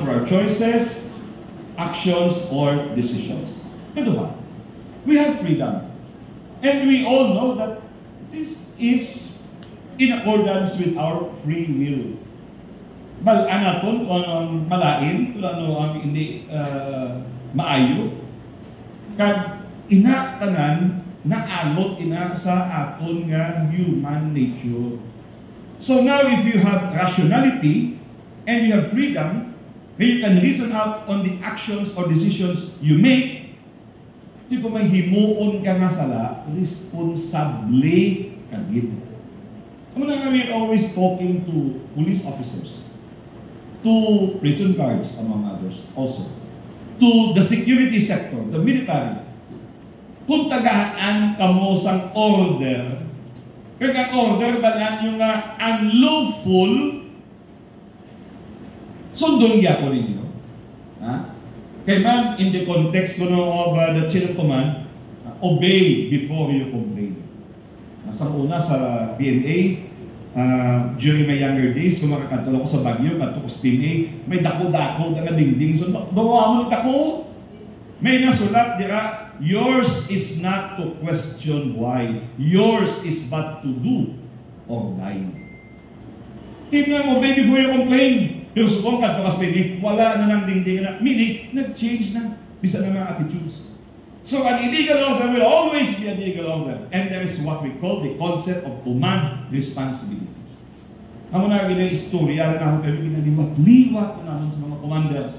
through our choices, actions, or decisions. Ito ba? We have freedom. And we all know that this is in accordance with our free will. Anaton kung ano malain, kung ano ang hindi maayo. Kag inatanan naalot ina sa aton nga human nature. So now if you have rationality and you have freedom, then you can reason out on the actions or decisions you make. Di ba may himuon ka nga sala, responsably kagid. Ano na kami always talking to police officers, to prison guards among others also, to the security sector, the military. Kung tagaan kamo sang order, kaya ang order balaan yung unlawful, sundon gyapon ninyo. Kaya man, in the context of the chain of command, obey before you complain. Sa una sa PNA, during my younger days, kung makakatulong ko sa Baguio, kato ko sa PNA, may dako-dako na dingding. So, bawa mo dako. May nasulat dira, yours is not to question why. Yours is but to do or die. Tingnan mo, obey before you complain. Pero subong ka, kasi wala na ng dingding na. Meaning, nag-change na. Bisa na mga attitudes. So an illegal order will always be an illegal order. And there is what we call the concept of command responsibility. Ang mga istorya na kami ginaliwat-liwat naman sa mga commanders.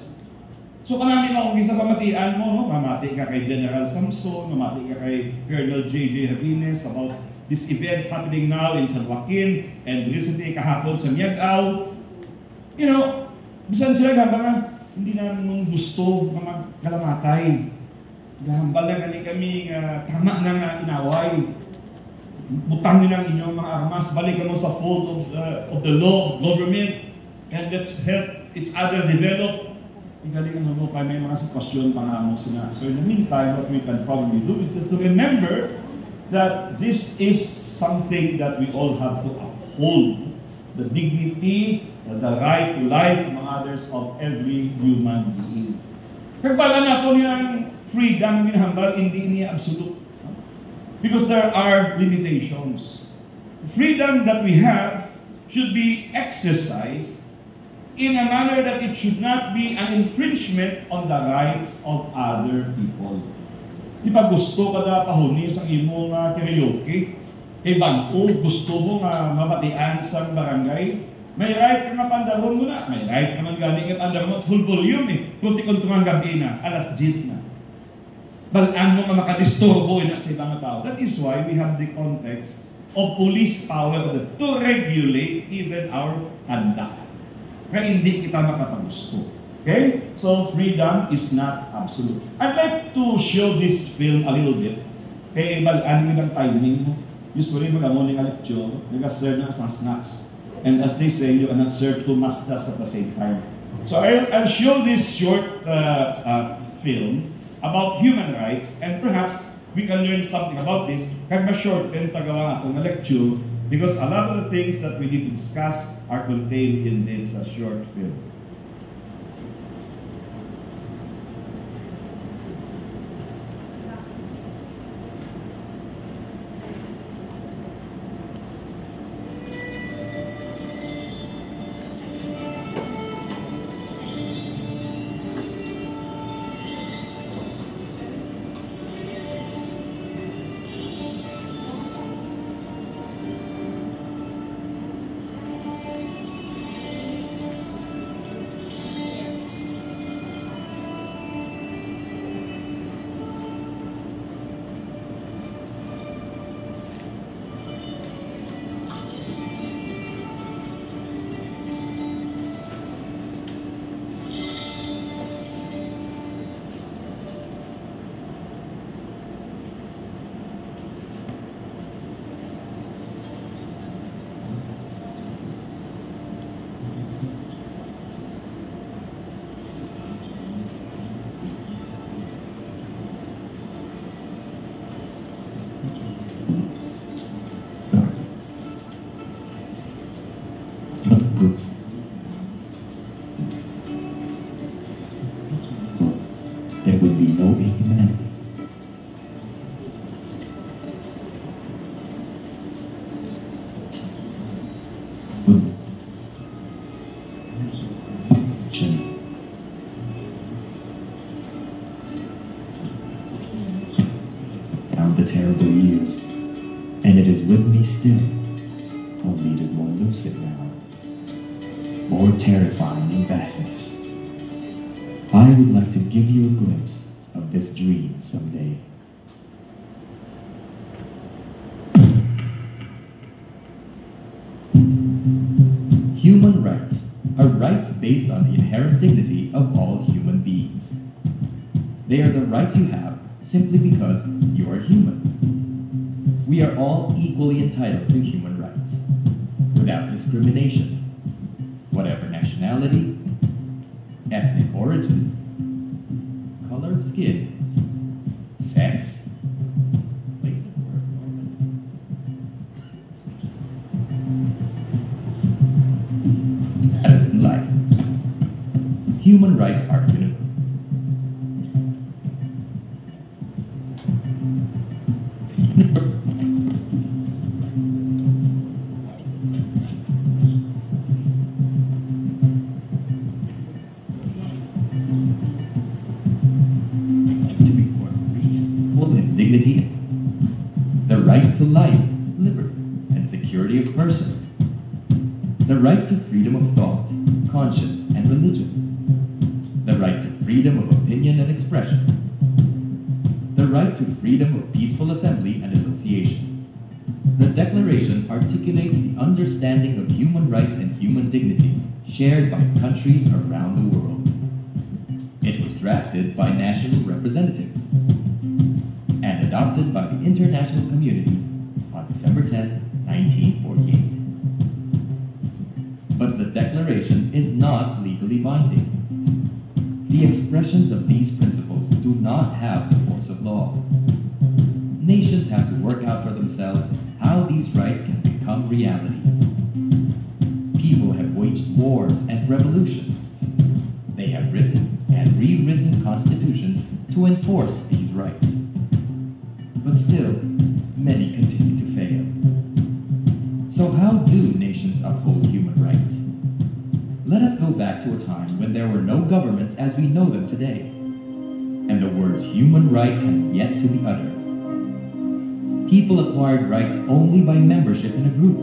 So kanami na kung isa pamatian mo, no? Mamati ka kay General Samson, mamati ka kay Colonel J.J. Rabines about these events happening now in San Joaquin and recently kahapon sa Miagao. You know, bisan sila gamba hindi namin gusto na magkalamatay. Gahambal na kami tama na nga inaway. Butang nyo ng inyong mga armas, balik mo sa fold of the law, government, and let's help each other develop. Igaling mo pa may mga sitwasyon pangamong sila. So in the meantime, what we can probably do is just to remember that this is something that we all have to uphold. The dignity, the right to life among others of every human being. Kagbala na po niyang freedom minahambal, hindi niya absolute. Because there are limitations. The freedom that we have should be exercised in a manner that it should not be an infringement on the rights of other people. Di ba gusto ka na pahuni sa imo nga karaoke? E bangko, gusto mo nga mabatian sa barangay? May right ka nga pandaron mo na. May right naman gani ka pandaron mo. Full volume eh. Kunti-kuntungang gabi na. Alas 10 na. Balaan mo ka makadisturbo na sa ibang tao. That is why we have the context of police power to regulate even our conduct. Kaya hindi kita makapagusto. Okay? So, freedom is not absolute. I'd like to show this film a little bit. Kaya balaan mo ng timing mo. Usually, mag-amuning lecture, nag-serve na sa snacks. And as they say, you cannot serve two masters at the same time. So, I'll show this short film about human rights, and perhaps we can learn something about this. Kag ma-short din tagawa akong lecture, because a lot of the things that we need to discuss are contained in this short film. there would be no inhumanity. Down the terrible years, and it is with me still, only it is more lucid now, more terrifying in vastness. I would like to give you a glimpse of this dream someday. Human rights are rights based on the inherent dignity of all human beings. They are the rights you have simply because you are human. We are all equally entitled to human rights, without discrimination, whatever nationality, ethnic origin, color of skin, sex, place of work, or residence. Status in life. Human rights are universal. The right to life, liberty, and security of person. The right to freedom of thought, conscience, and religion. The right to freedom of opinion and expression. The right to freedom of peaceful assembly and association. The Declaration articulates the understanding of human rights and human dignity shared by countries around the world. It was drafted by national representatives and adopted by the international community on December 10, 1948. But the Declaration is not legally binding. The expressions of these principles do not have the force of law. Nations have to work out for themselves how these rights can become reality. People have waged wars and revolutions. They have written and rewritten constitutions to enforce these rights. But still, many continue to fail. So how do nations uphold human rights? Let us go back to a time when there were no governments as we know them today, and the words human rights had yet to be uttered. People acquired rights only by membership in a group.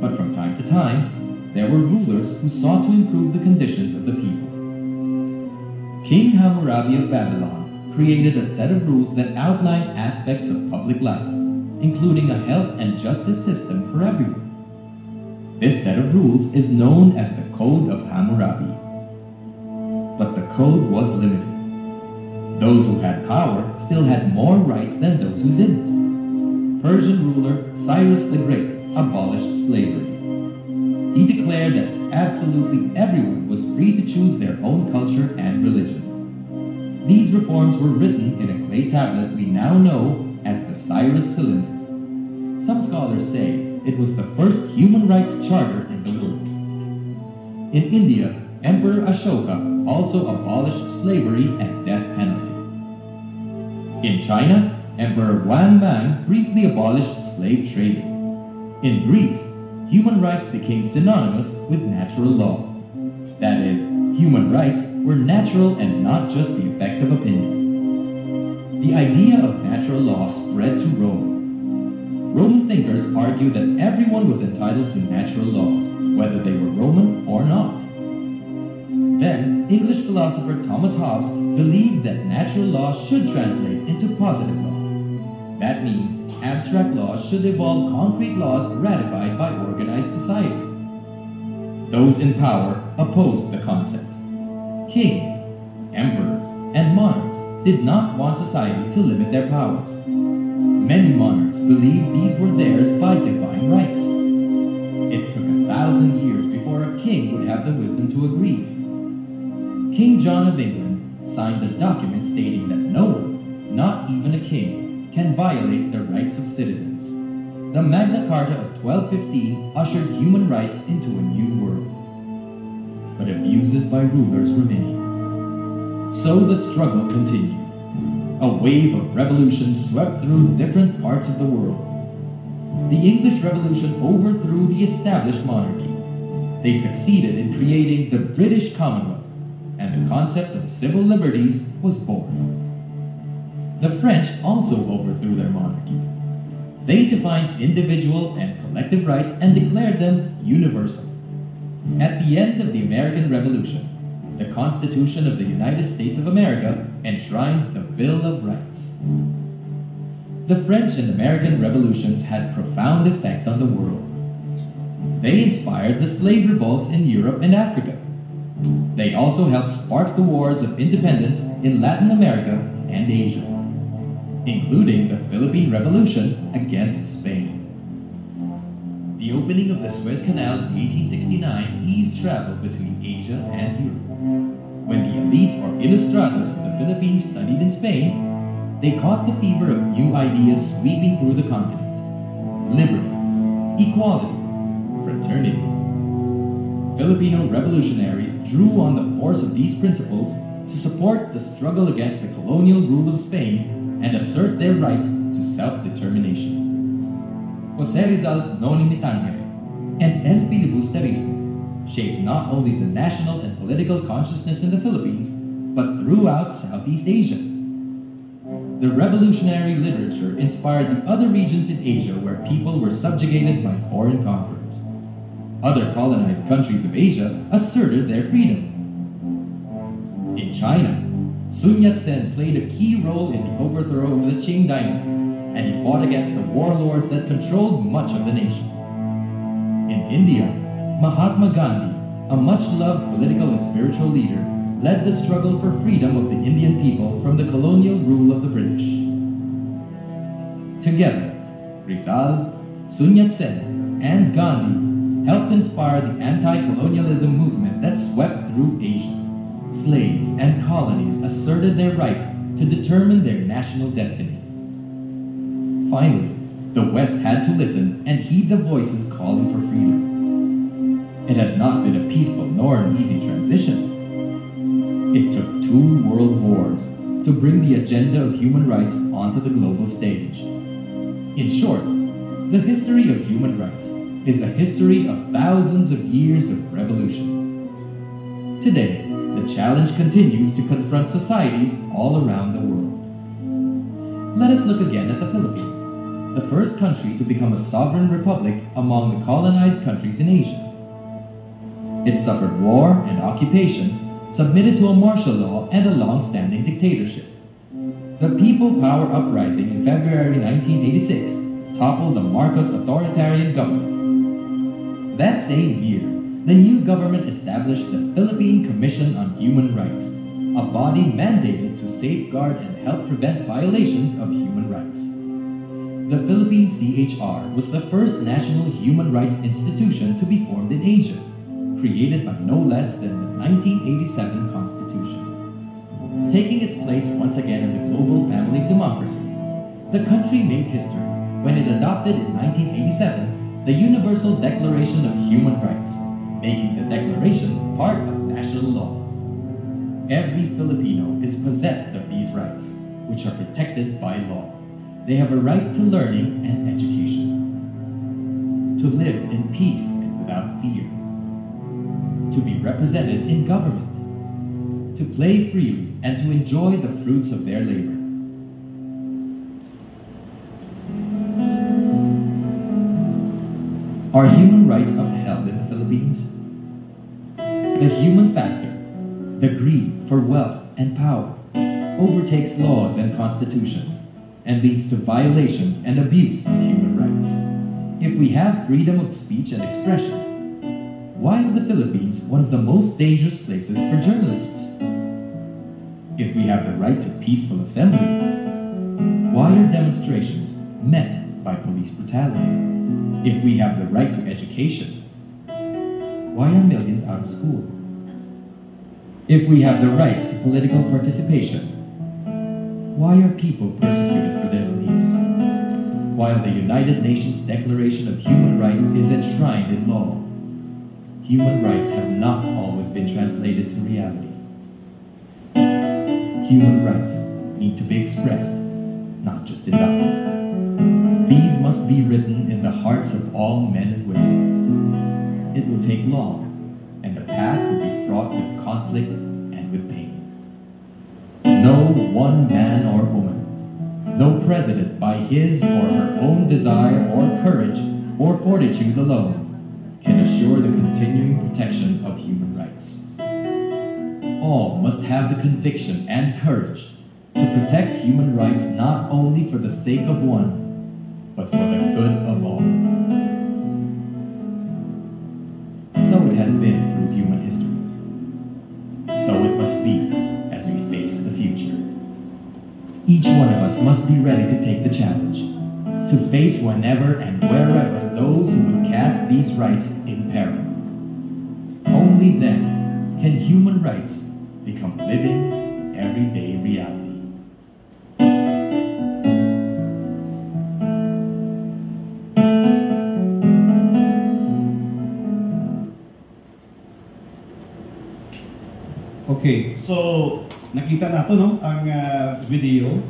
But from time to time, there were rulers who sought to improve the conditions of the people. King Hammurabi of Babylon created a set of rules that outlined aspects of public life, including a health and justice system for everyone. This set of rules is known as the Code of Hammurabi. But the code was limited. Those who had power still had more rights than those who didn't. Persian ruler Cyrus the Great abolished slavery. He declared that absolutely everyone was free to choose their own culture and religion. These reforms were written in a clay tablet we now know as the Cyrus Cylinder. Some scholars say it was the first human rights charter in the world. In India, Emperor Ashoka also abolished slavery and death penalty. In China, Emperor Wan Mang briefly abolished slave trading. In Greece, human rights became synonymous with natural law. That is, human rights were natural and not just the effect of opinion. The idea of natural law spread to Rome. Roman thinkers argued that everyone was entitled to natural laws, whether they were Roman or not. Then, English philosopher Thomas Hobbes believed that natural law should translate into positive law. That means abstract laws should evolve concrete laws ratified by organized society. Those in power opposed the concept. Kings, emperors, and monarchs did not want society to limit their powers. Many monarchs believed these were theirs by divine rights. It took 1,000 years before a king would have the wisdom to agree. King John of England signed a document stating that no one, not even a king, can violate the rights of citizens. The Magna Carta of 1215 ushered human rights into a new world. But abuses by rulers remain. So the struggle continued. A wave of revolution swept through different parts of the world. The English Revolution overthrew the established monarchy. They succeeded in creating the British Commonwealth, and the concept of civil liberties was born. The French also overthrew their monarchy. They defined individual and collective rights and declared them universal. At the end of the American Revolution, the Constitution of the United States of America enshrined the Bill of Rights. The French and American revolutions had profound effect on the world. They inspired the slave revolts in Europe and Africa. They also helped spark the wars of independence in Latin America and Asia, including the Philippine Revolution against Spain. The opening of the Suez Canal in 1869 eased travel between Asia and Europe. When the elite or ilustrados of the Philippines studied in Spain, they caught the fever of new ideas sweeping through the continent: liberty, equality, fraternity. Filipino revolutionaries drew on the force of these principles to support the struggle against the colonial rule of Spain and assert their right to self-determination. Jose Rizal's Noli Me Tangere and El Filibusterismo shaped not only the national and political consciousness in the Philippines, but throughout Southeast Asia. The revolutionary literature inspired the other regions in Asia where people were subjugated by foreign conquerors. Other colonized countries of Asia asserted their freedom. In China, Sun Yat-sen played a key role in the overthrow of the Qing dynasty, and he fought against the warlords that controlled much of the nation. In India, Mahatma Gandhi, a much-loved political and spiritual leader, led the struggle for freedom of the Indian people from the colonial rule of the British. Together, Rizal, Sun Yat-sen, and Gandhi helped inspire the anti-colonialism movement that swept through Asia. Slaves and colonies asserted their right to determine their national destiny. Finally, the West had to listen and heed the voices calling for freedom. It has not been a peaceful nor an easy transition. It took 2 world wars to bring the agenda of human rights onto the global stage. In short, the history of human rights is a history of thousands of years of revolution. Today, the challenge continues to confront societies all around the world. Let us look again at the Philippines, the first country to become a sovereign republic among the colonized countries in Asia. It suffered war and occupation, submitted to a martial law and a long-standing dictatorship. The People Power Uprising in February 1986 toppled the Marcos authoritarian government. That same year, the new government established the Philippine Commission on Human Rights, a body mandated to safeguard and help prevent violations of human rights. The Philippine CHR was the first national human rights institution to be formed in Asia, created by no less than the 1987 Constitution. Taking its place once again in the global family of democracies, the country made history when it adopted in 1987 the Universal Declaration of Human Rights, making the declaration part of national law. Every Filipino is possessed of these rights, which are protected by law. They have a right to learning and education, to live in peace and without fear, to be represented in government, to play freely and to enjoy the fruits of their labor. Are human rights upheld in the Philippines? The human factor, the greed for wealth and power, overtakes laws and constitutions and leads to violations and abuse of human rights. If we have freedom of speech and expression, why is the Philippines one of the most dangerous places for journalists? If we have the right to peaceful assembly, why are demonstrations met by police brutality? If we have the right to education, why are millions out of school? If we have the right to political participation, why are people persecuted for their beliefs? While the United Nations Declaration of Human Rights is enshrined in law, human rights have not always been translated to reality. human rights need to be expressed, not just in documents. These must be written in the hearts of all men and women. It will take long, and the path will be fraught with conflict and with pain. No one man or woman, no president by his or her own desire or courage or fortitude alone can assure the continuing protection of human rights. All must have the conviction and courage to protect human rights not only for the sake of one, but for the good of all. So it has been through human history. So it must be as we face the future. Each one of us must be ready to take the challenge, to face whenever and wherever those who would cast these rights in peril. Only then can human rights become living, everyday reality. Okay, so nakita nato no ang video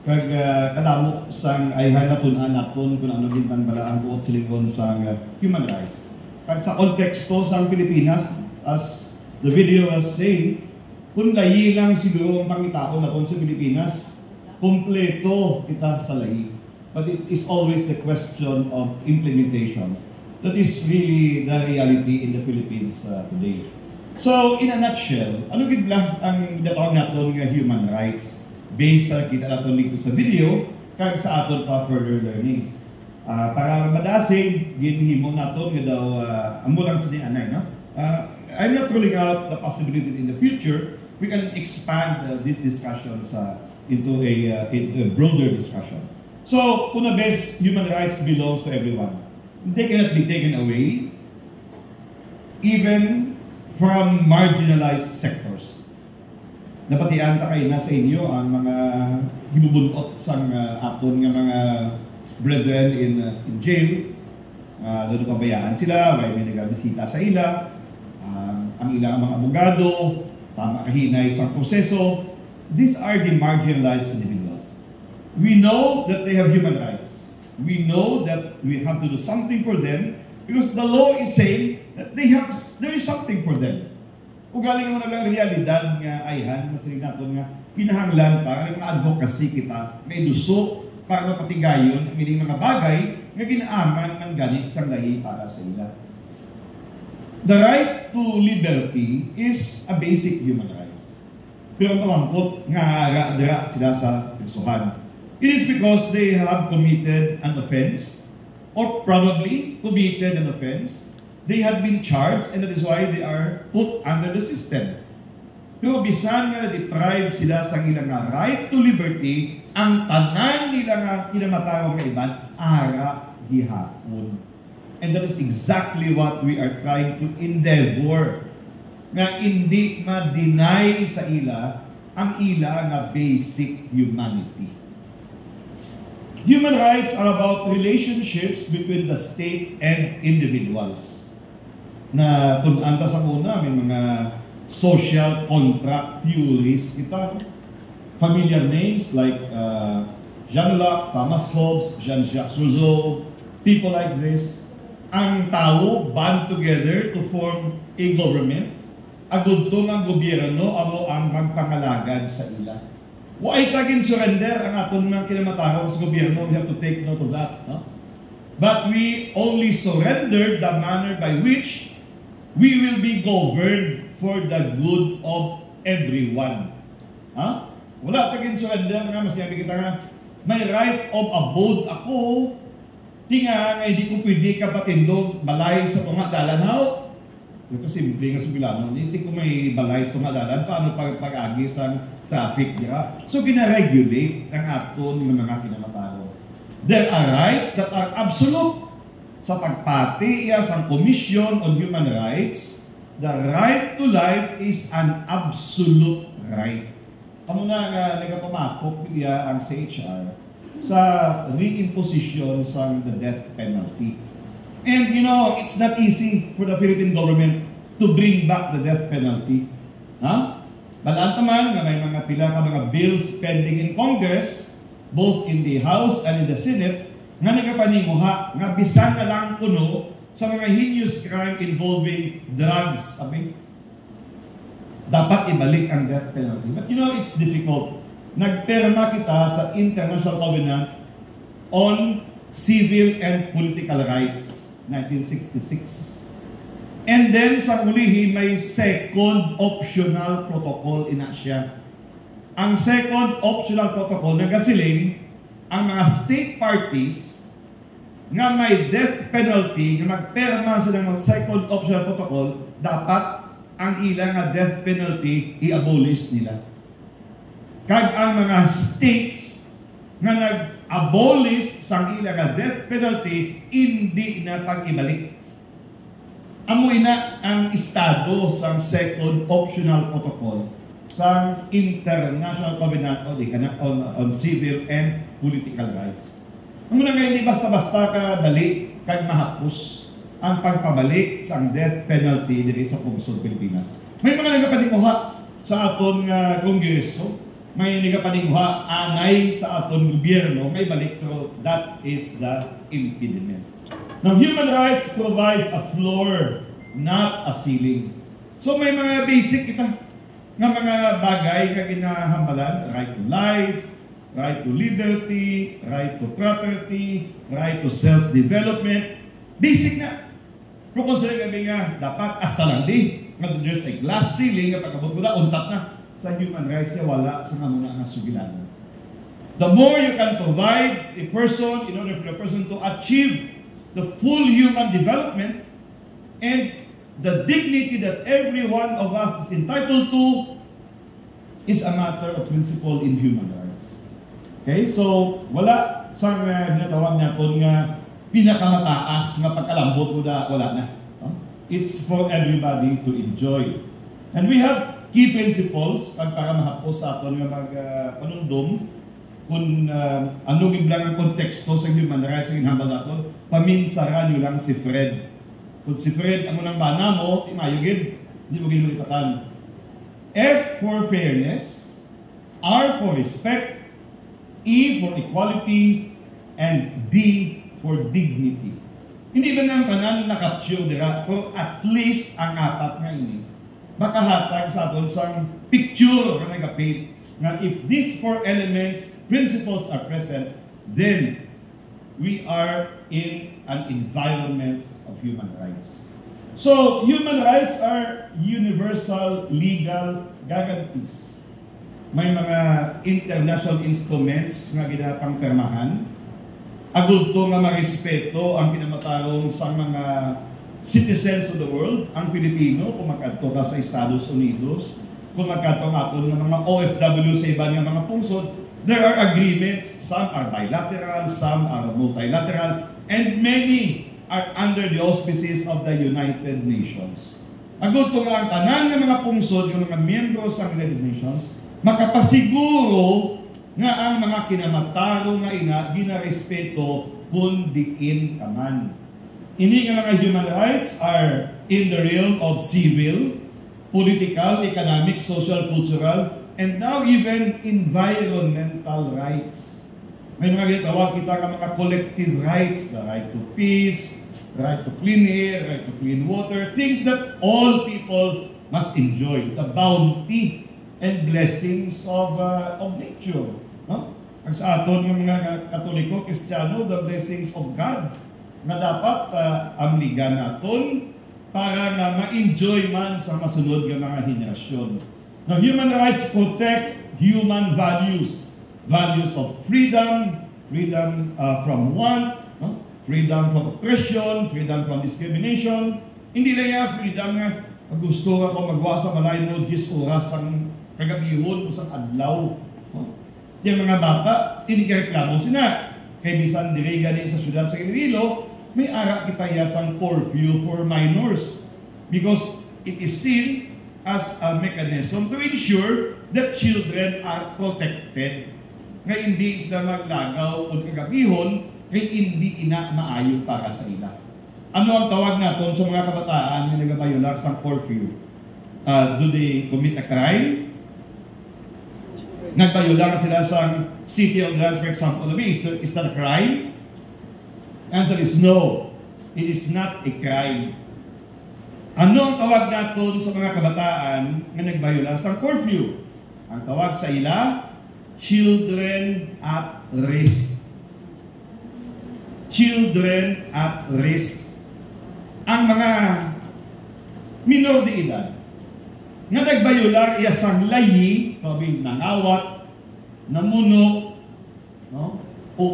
kag kadamo sang ay hanapon naton kung ano gintan bala ang buot silingon sang human rights. Kag sa konteksto sang Pilipinas, as the video was saying, kung lahi lang siguro ang pangitao naton sa Pilipinas, kompleto kita sa lahi. But it is always the question of implementation. That is really the reality in the Philippines today. So, in a nutshell, ano gid lang ang datong naton nga human rights based sa kita naton dito sa video kag sa aton pa further learnings. Para madasig ginhimo naton nga daw amo lang sa ni anay, no? I'm not ruling out the possibility in the future we can expand this discussions into a broader discussion. So, una best, human rights belongs to everyone. They cannot be taken away, even from marginalized sectors. Napatian ta kay na sa inyo ang mga gibubunot sang aton nga mga brethren in jail. Doon pabayaan sila, may nagabisita sa ila, ang ilang mga abogado, tama kahinay sa proseso. These are the marginalized individuals. We know that they have human rights. We know that we have to do something for them because the law is saying that there is something for them. Kung galing mo na lang realidad nga ayhan, mas rin natin nga pinahanglan pa, ang mga advocacy kita, may duso para mapatigayon ang mga bagay nga ginaaman ng ganit sang lahi para sa ila. The right to liberty is a basic human right. Pero tawangkot nga dira sila sa prisuhan. It is because they have committed an offense or probably committed an offense. They have been charged and that is why they are put under the system. Pero bisan nga deprive sila sa ilang right to liberty, ang tanan nila nga kinamatawag nga iban, ara gihapon. And that is exactly what we are trying to endeavor. Nga hindi ma-deny sa ila ang ila nga basic humanity. Human rights are about relationships between the state and individuals. Na kung anta sa una, may mga social contract theories kita. Familiar names like Jean Locke, Thomas Hobbes, Jean-Jacques Rousseau, people like this. Ang tao band together to form a government. Agudto ng gobyerno amo ang magpangalagad sa ila. Why tagin surrender ang aton mga kinamatawag sa gobyerno? We have to take note of that. No? But we only surrender the manner by which we will be governed for the good of everyone. Ha? Wala tagin surrender nga mas yabi kita nga may right of abode ako. Tinga nga hindi ko pwede kapatindog balay sa tunga dalan. Kasi simple nga sa Milano, hindi ko may balay sa tunga dalan. Paano pag-agi sa traffic dira? So gina-regulate ang aton ng mga kinamatao. There are rights that are absolute. Sa pagpati sa Commission on Human Rights, the right to life is an absolute right. Amo na nga nagapamakop niya ang CHR sa reimposition sa the death penalty. And you know, it's not easy for the Philippine government to bring back the death penalty. Huh? Balaan taman nga may mga pila ka mga bills pending in Congress, both in the House and in the Senate, nga nagapaningmuha nga bisan na lang kuno sa mga heinous crime involving drugs. Sabi, dapat ibalik ang death penalty. But you know, it's difficult. Nagperma kita sa International Covenant on Civil and Political Rights, 1966. And then sa ulihin, may second optional protocol ina siya. Ang second optional protocol nagasiling ang mga state parties nga may death penalty nga magperma sila ng second optional protocol, dapat ang ilang nga death penalty i-abolish nila. Kag ang mga states nga nag-abolish sa ilang nga death penalty, hindi na pag-ibalik. Amoy na ang estado sa second optional protocol sa International Covenant on Civil and Political Rights. Ang muna ngayon, hindi basta-basta ka dali kag mahapos ang pagpabalik sa death penalty diri sa Pungsod, Pilipinas. May mga nagapaningmuha sa aton Kongreso, may nagapaningmuha anay sa aton gobyerno, may balik, pero that is the impediment. Now, human rights provides a floor, not a ceiling. So may mga basic kita nga mga bagay nga ginahambalan: right to life, right to liberty, right to property, right to self-development. Basic na. Pero kung sila kami nga, dapat hasta lang di. Nga there's a glass ceiling, nga pagkabot mo na, untat na. Sa human rights niya, wala sa nga muna nga sugilan. The more you can provide a person in order for the person to achieve the full human development and the dignity that every one of us is entitled to, is a matter of principle in human rights. Okay? So, wala sa ginatawag natin nga pinakamataas nga pagkalambot mo na wala na. It's for everybody to enjoy. And we have key principles para mahapos sa aton nga magpanundom kung anong iblang ang konteksto sa human rights ang inhambal natin. Paminsaran nyo lang si Fred. Kung si Fred ang unang bana mo, imayugid, hindi mo ginulipatan. F for fairness, R for respect, E for equality, and D for dignity. Hindi ba nang tanan na-capture dira, pero at least ang apat nga ini makahatag sa aton sa picture na nagapit na if these four elements, principles are present, then we are in an environment of human rights. So, human rights are universal legal guarantees. May mga international instruments nga ginapang permahan. Agud to nga marespeto ang pinamatarong sa mga citizens of the world, ang Pilipino, kung magkadto ka sa Estados Unidos, kung magkadto nga ng mga OFW sa iba ng mga pungsod, there are agreements, some are bilateral, some are multilateral, and many are under the auspices of the United Nations. Agud ko nga ang tanan ng mga pungsod, yung mga miyembro sa United Nations, makapasiguro nga ang mga kinamataro nga ginarespeto kung diin kaman. Ini nga mga human rights are in the realm of civil, political, economic, social, cultural, and now even environmental rights. May mga ginatawag kita ka mga collective rights, the right to peace, right to clean air, right to clean water, things that all people must enjoy, the bounty and blessings of nature. No? Ang sa aton ng mga Katoliko, Kristiyano, the blessings of God na dapat amligan naton para na ma-enjoy man sa masunod ng mga henerasyon. Now, human rights protect human values. Values of freedom, freedom from want, no? Freedom from oppression, freedom from discrimination. Hindi lang yan, freedom nga, gusto ako magwa sa malay mo 10 oras ang kagabihon o sa adlaw. No? Yung mga bata, tinikireklamo sila. Kaya bisan diri gani sa syudad sa Iloilo, may ara kita yasang curfew for minors because it is seen as a mechanism to ensure that children are protected. Nga hindi sila maglagaw o kagabihon, kaya hindi ina maayo para sa ila. Ano ang tawag natin sa mga kabataan na nagabayular sa curfew? Do they commit a crime? Nagbayulang sila sa city ordinance, for example. Is that a crime? Answer is no. It is not a crime. Ano ang tawag natin sa mga kabataan na nagbayulang sa curfew? Ang tawag sa ila, children at risk. Children at risk. Ang mga minor de edad nga nagbayulang iya sang layi, sabi nangawat, namuno, no? O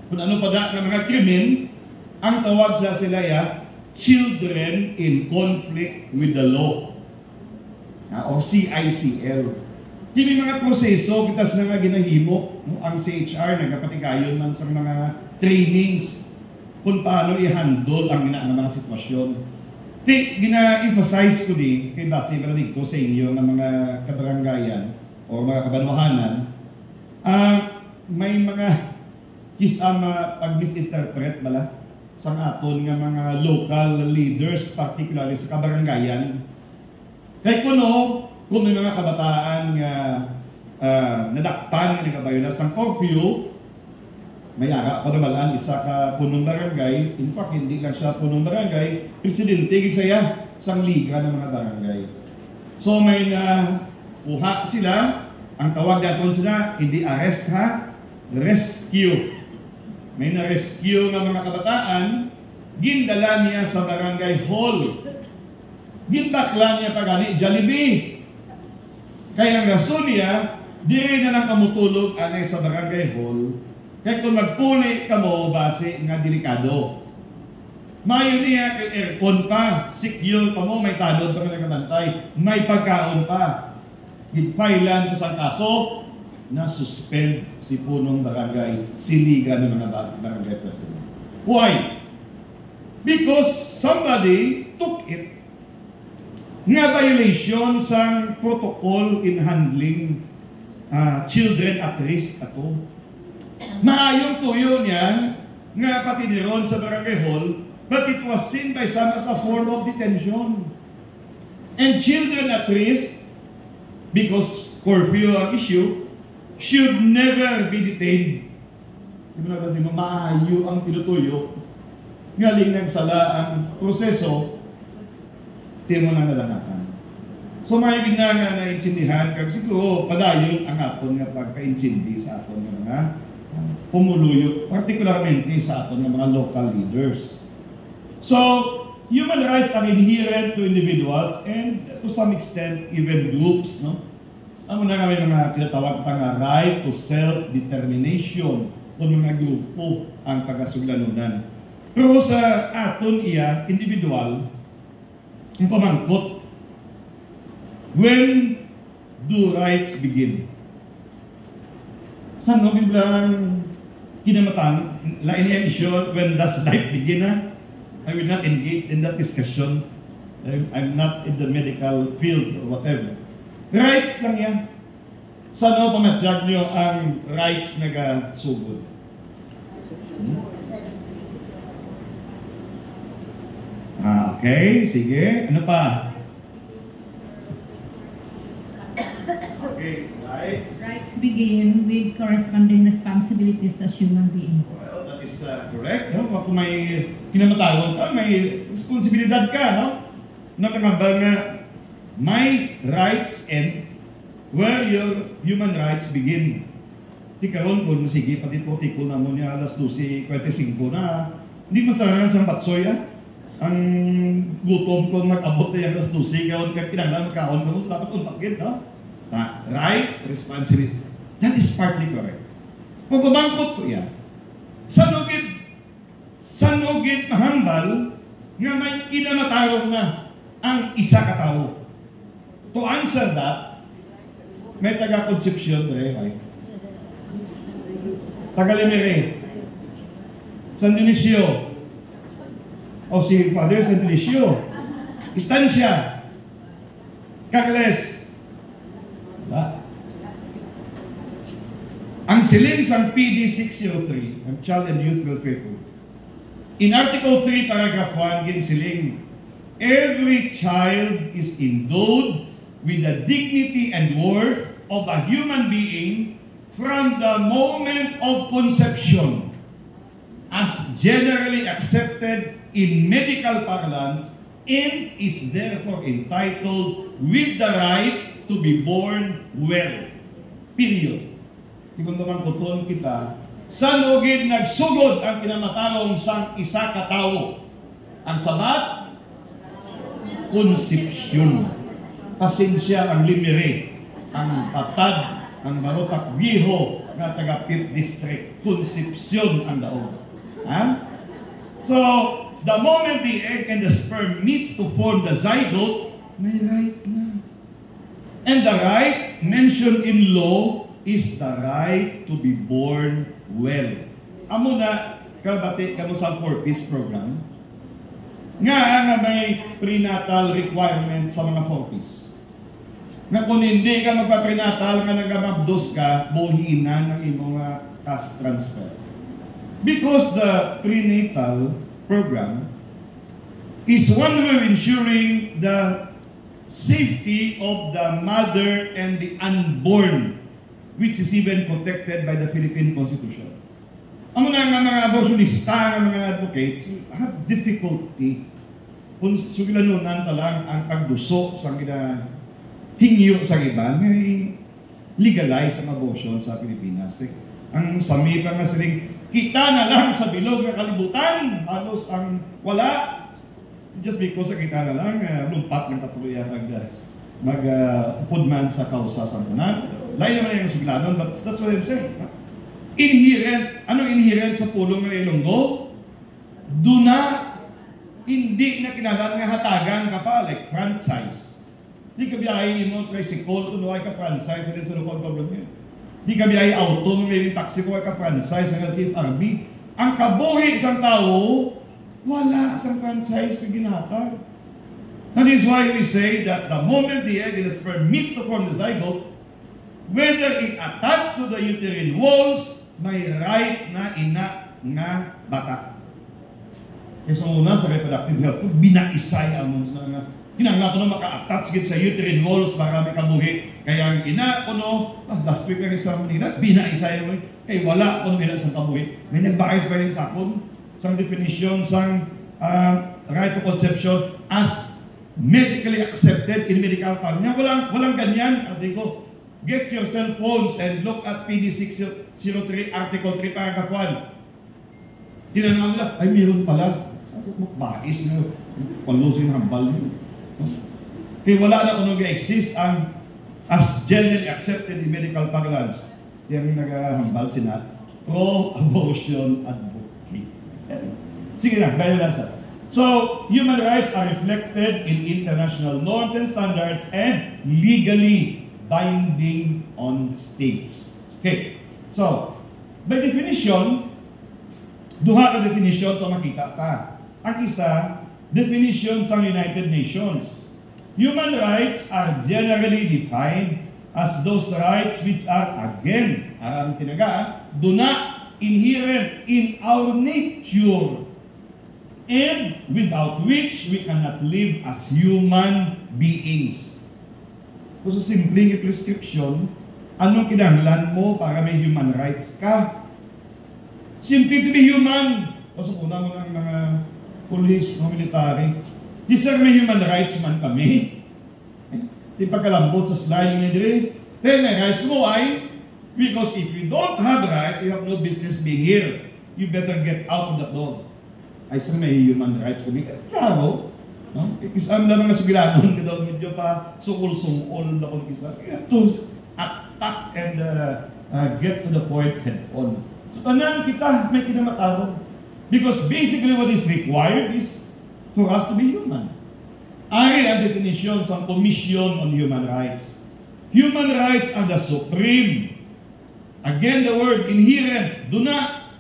kung ano pa da ng mga krimen, ang tawag sa sila ya, children in conflict with the law. O CICL. Kini mga proseso, kita sa nga ginahimo, no? Ang CHR, nagkapatigayon man sa mga trainings kung paano i-handle ang mga sitwasyon. Gina-emphasize ko din, kay base ba dito sa inyo ng mga kabarangayan o mga kabanwahanan, may mga kisama pag-misinterpret bala sa aton nga mga local leaders, particularly sa kabarangayan. Kaya kung may mga kabataan nga nadakpan nga nagabayo na sa curfew, may ara pa naman isa ka punong barangay. In fact, hindi lang siya punong barangay, presidente saya sang liga ng mga barangay. So may kuha sila, ang tawag natin sila, hindi arrest ha, rescue. May na-rescue ng mga kabataan, gindala niya sa barangay hall. Gindakla niya pagani Jollibee. Kaya ang rason niya, di na lang kamutulog anay sa barangay hall. Kaya kung magpuli ka mo, base nga delikado. Mayo niya kay aircon pa, secure pa mo, may tanod pa nga nagabantay, may pagkaon pa. Hidpailan sa isang kaso, na-suspend si punong barangay, siliga ng mga barangay president. Why? Because somebody took it. Nga violation sa protocol in handling children at risk ato. Maayong tuyo niya nga pati diron sa barangay hall, but it was seen by some as a form of detention. And children at risk, because curfew ang issue, should never be detained. Maayo ang tinutuyo, galing nagsala ang proseso, timo na nalanatan. So may nga naintindihan, kag siguro padayon ang aton nga pagkaintindi sa aton nga mga pumuluyo, particularmente sa aton ng mga local leaders. So, human rights are inherent to individuals and to some extent even groups, no? Ang nga may mga tinatawag nga right to self-determination kung mga grupo ang tagasuglanunan. Pero sa aton iya, individual, ang pamangkot, when do rights begin? Saan no biglang kinamatan, lain yung issue, when does life begin? I will not engage in that discussion. I'm not in the medical field or whatever. Rights lang yan. Saan no pamatiyag nyo ang rights na sugod? Okay, sige. Ano pa? Okay, rights. Rights begin with corresponding responsibilities as human being. Well, that is correct. No? Kung may kinamatawan ka, may responsibilidad ka, no? Nakakabal nga, my rights end where your human rights begin. Tikaroon kung sige, pati po tiko na mo niya alas 12:45 na, hindi masarangan sa batsoy, ang gutom ko mag-abot na yung alas 12, kaya kinanglan magkaon ka mo, so dapat untakit, no? Rights, responsibility. That is partly correct. Pagbabangkot ko yan. Sanugid mahambal nga may kinamatawag na ang isa katao. To answer that, may taga-Concepcion, right? Taga-Limere, San Dionisio, o si Father San Dionisio, Estancia, Carles, diba? Ang siling sang PD 603, ang Child and Youth Welfare Code, in Article 3, Paragraph 1, ginsiling, every child is endowed with the dignity and worth of a human being from the moment of conception, as generally accepted in medical parlance, and is therefore entitled with the right to be born well. Period. Kung naman kuton kita, sa lugid nagsugod ang kinamatarong sang isa ka tawo. Ang sabat, konsepsyon. Pasensya ang limire, ang patad, ang barotak biho nga taga 5th District. Konsepsyon ang daog. Ha? So, the moment the egg and the sperm meets to form the zygote, may right na. And the right mentioned in law is the right to be born well. Amo na, kabati ka mo sa 4-piece program, nga may prenatal requirement sa mga 4-piece. Nga kung hindi ka magpa-prenatal, nga nagamabdos ka, buhinan ng imong cash transfer. Because the prenatal program is one way of ensuring the safety of the mother and the unborn, which is even protected by the Philippine Constitution. Ang mga abortionista, mga advocates, have difficulty kung sugilanunan talang ang pagduso sa hingyo sa iba, may legalize ang abortion sa Pilipinas. Ang sami pa nga siling, kita na lang sa bilog ng kalibutan, halos ang wala. Just because kita na lang, lumpat ng katuluyan mag-upod sa kausa sa tanan. Lain naman yung suglanon, but that's what I'm saying. Inherent, anong inherent sa pulong ng Ilonggo? Do na, hindi na kinahanglan nga hatagan ka pa, like franchise. Di ka biyahe mo, tricycle, kuno ay ka franchise sa local government. Di ka biyahe auto, may taxi ko ay ka franchise sa TFRB. Ang kabuhi isang tao, wala sa franchise sa ginatag. That is why we say that the moment the egg and the sperm meets to form the zygote, whether it attached to the uterine walls, may right na ina nga bata. Kaya sa una sa reproductive health, binaisay ang mga hinangla ko na maka-attach sa uterine walls para may kabuhi. Kaya ang ina ko no, last week ang isang nila, binaisay mo, kaya wala ko nila sa kabuhi. May nagbakay pa rin sa akon, sang definition, sang right to conception as medically accepted in medical parlance. Walang ganyan. Kasi ko, get your cell phones and look at PD 603 Article 3 Paragraph 1. Tinanong nila, ay meron pala. Bais na, palusin ng hambal nyo. Kaya wala na kung nag-exist ang as generally accepted in medical parlance. Yung naghahambal sila, pro-abortion advocate. Sige na, gaya lang sa. So, human rights are reflected in international norms and standards and legally binding on states. Okay, so, by definition, duha ka definition sa makita ta. Ang isa, definition sa United Nations. Human rights are generally defined as those rights which are, again, ang tinaga, do not inherent in our nature and without which we cannot live as human beings. So, sa simpleng prescription, anong kinahanglan mo para may human rights ka? Simply to be human. O sa una mo ng mga police, mga military, di sir, may human rights man kami. Di pagkalambot sa slide ni Dre, may rights mo ay, because if you don't have rights, you have no business being here. You better get out of that door. Ay sir, may human rights kami. Klaro, no? Isang lang mga sugilanon, daw medyo pa sukul-sungol na kung isa. You have to attack and get to the point head on. So, tanan kita may kinamatarong. Because basically what is required is for us to be human. Ari ang definition sa Commission on Human Rights. Human rights are the supreme. Again, the word inherent, do not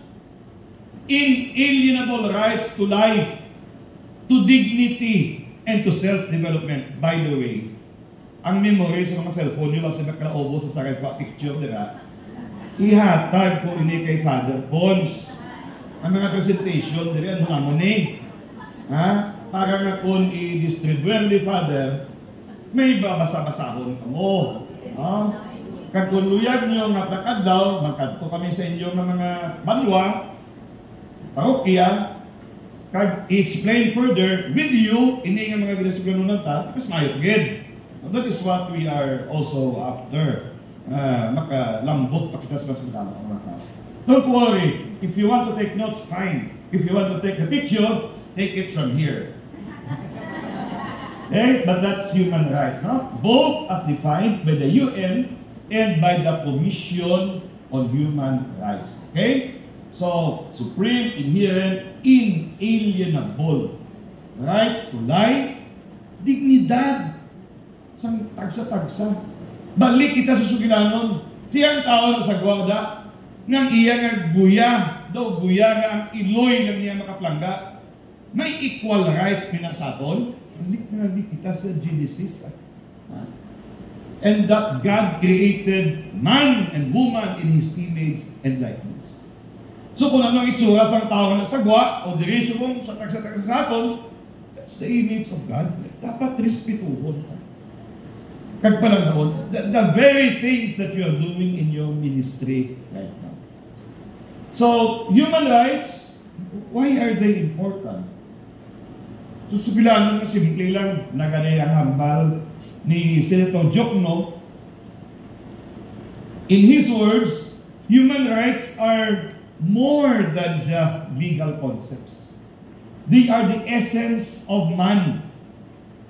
inalienable rights to life, to dignity, and to self-development. By the way, ang memory sa mga cellphone nyo, kasi nakalaubo sa sakit pa picture, diba? Ihatag ko ini kay Father Pons. Ang mga presentation, diba, ano mo ni? Ha? Para nga kung i-distribute ni Father, may babasa-basahon ka mo. Ha? Kag kung luyag nyo nga plakadaw, magkadto kami sa inyo ng mga banwa, parokya, kag i-explain further with you, ini nga mga ginasuganunan ta, mas mayot gid. That is what we are also after. Makalambot pa kita sa mga tao. Don't worry. If you want to take notes, fine. If you want to take a picture, take it from here. Okay? But that's human rights, no? Both as defined by the UN and by the Commission on Human Rights. Okay? So, supreme, inherent, inalienable rights to life, dignidad, sang tagsa-tagsa. Balik kita sa sugilanon. Tiyang tao sa gwada, nang iya nga guya, daw guya nga ang iloy ng niya makaplangga. May equal rights pinasaton. Balik na kita sa Genesis. And that God created man and woman in His image and likeness. So kung anong itsura sa tao na sagwa o dirisyon sa tagsa-tagsa sa aton, that's the image of God. Dapat respetuhon. Kag palang doon, the very things that you are doing in your ministry right now. So, human rights, why are they important? So, sabilan nga simple lang, naganay ang hambal ni Senator Jokno. In his words, human rights are more than just legal concepts. They are the essence of man.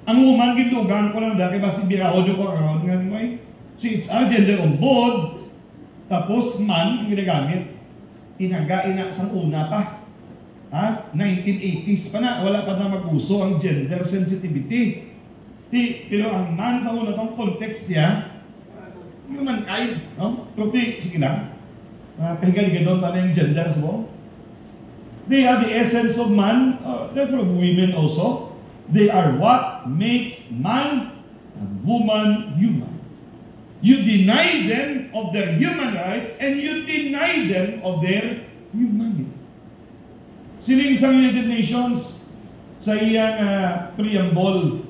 Ang human gintugan ko lang dati ba si Biraod ko karon nga may si it's gender on board tapos man ang ginagamit tinagain na sa una pa 1980s pa na wala pa na mag-uso ang gender sensitivity pero ang man sa una tong context niya humankind no pero sige lang pahigal-higal doon yung gender so they are the essence of man therefore women also. They are what makes man and woman human. You deny them of their human rights and you deny them of their humanity. Siling sa United Nations, sa iyang preamble,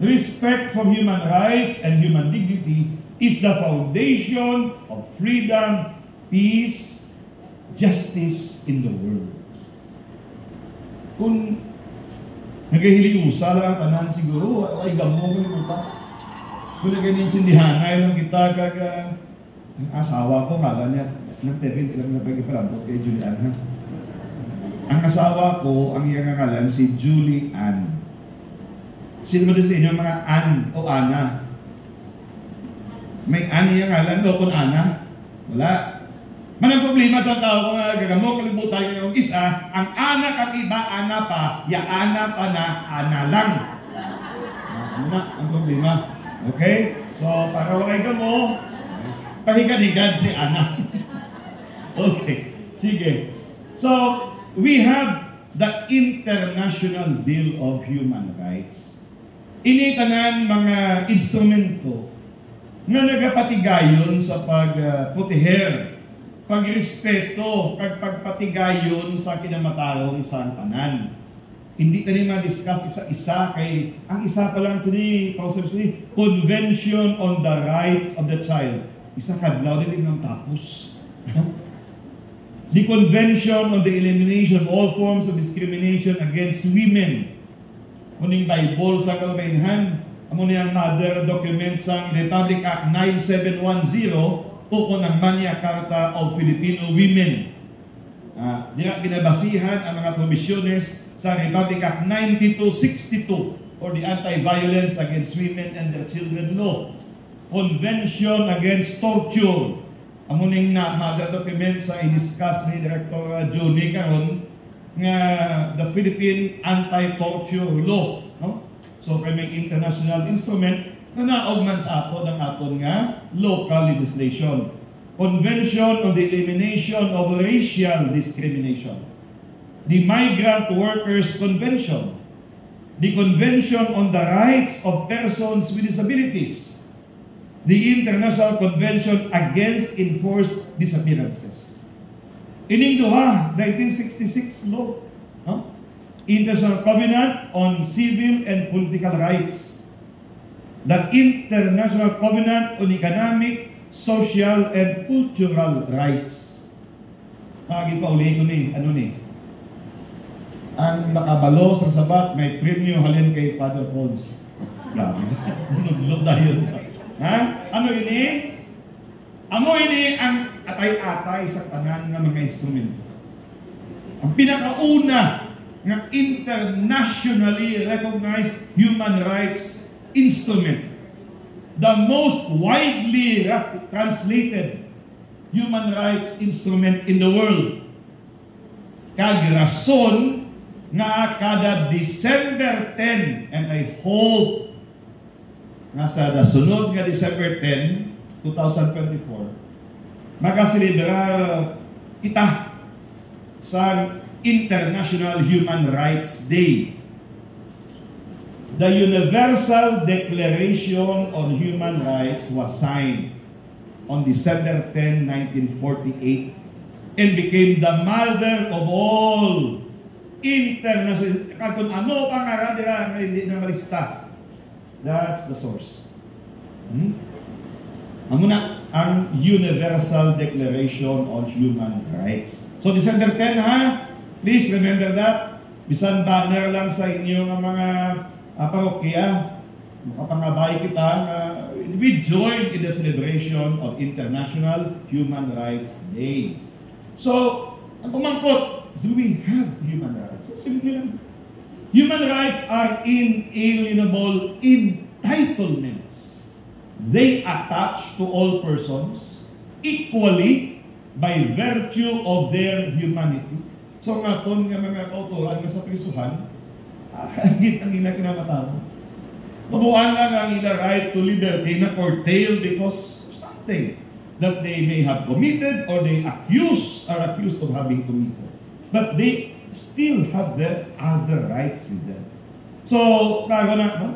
respect for human rights and human dignity is the foundation of freedom, peace, justice in the world. Kung nagahili usa lang ang tanan siguro, ay gamong mo pa. Kung nag-insindihan, ngayon lang kita kag ang asawa ko, ngala niya, nagtepin, ilang na pagkipalambot kay Julian, ha? Ang asawa ko, ang iyang ngalan, si Julie Ann. Sino ba sa inyo mga Ann o Ana? May Ann iyang ngalan o kung Ana? Wala. Manang problema sa tao kung gagamok, kalimutan kayo yung isa, ang anak at iba, ana pa, ya ana pa na, ana lang. Ano na ang problema? Okay? So, para wakay ka mo, pahigan-higad si ana. Okay. Sige. So, we have the International Bill of Human Rights. Initanan mga instrumento na nagapatigayon sa pagproteher pagrespeto, pagpatigayon sa kinamatarong sa tanan. Hindi tayo ma-discuss isa-isa kay ang isa pa lang sini, Convention on the Rights of the Child. Isa kadlaw din ng tapos. The Convention on the Elimination of All Forms of Discrimination Against Women. Kuning Bible sa kalbainhan, amo niyang mother document sa Republic Act 9710 o ng Magna Carta of Filipino Women. Diya binabasihan ang mga provisiones sa Republic Act 9262 or the Anti-Violence Against Women and Their Children Law. Convention Against Torture. Amuning na mother document sa i-discuss ni Director Johnny karon nga the Philippine Anti-Torture Law. No? So kay may international instrument na naugman sa aton ang aton nga local legislation. Convention on the Elimination of Racial Discrimination. The Migrant Workers Convention. The Convention on the Rights of Persons with Disabilities. The International Convention Against Enforced Disappearances. Ining duha, 1966 law. No? International Covenant on Civil and Political Rights. The International Covenant on Economic, social and cultural rights. Pauli ko ni, ang nakabalo sa sabat, may premyo halin kay Father Pons. Grabe. Nunod dahil. Ha? Ano ini? Amo ini ang atay-atay sa tanan ng mga instrumento. Ang pinakauna ng internationally recognized human rights instrument. The most widely translated human rights instrument in the world. Kag rason nga kada December 10, and I hope nga sa sunod nga December 10, 2024, magaselebrar kita sa International Human Rights Day. The Universal Declaration on Human Rights was signed on December 10, 1948 and became the mother of all international, kung ano pang nila na hindi na malista. That's the source. Ang muna, ang Universal Declaration on Human Rights. So December 10 ha, please remember that. Bisan banner lang sa inyo ng mga parokya, makapangabay kita na we join in the celebration of International Human Rights Day. So, ang pumangkot, do we have human rights? So, simple lang. Human rights are inalienable entitlements. They attach to all persons equally by virtue of their humanity. So nga po nga mga kauturan nga sa prisuhan, higit ang ila kinamatawa. Mabuan lang ang ila right to liberty na curtailed because of something that they may have committed or they are accused of having committed. But they still have their other rights with them. So,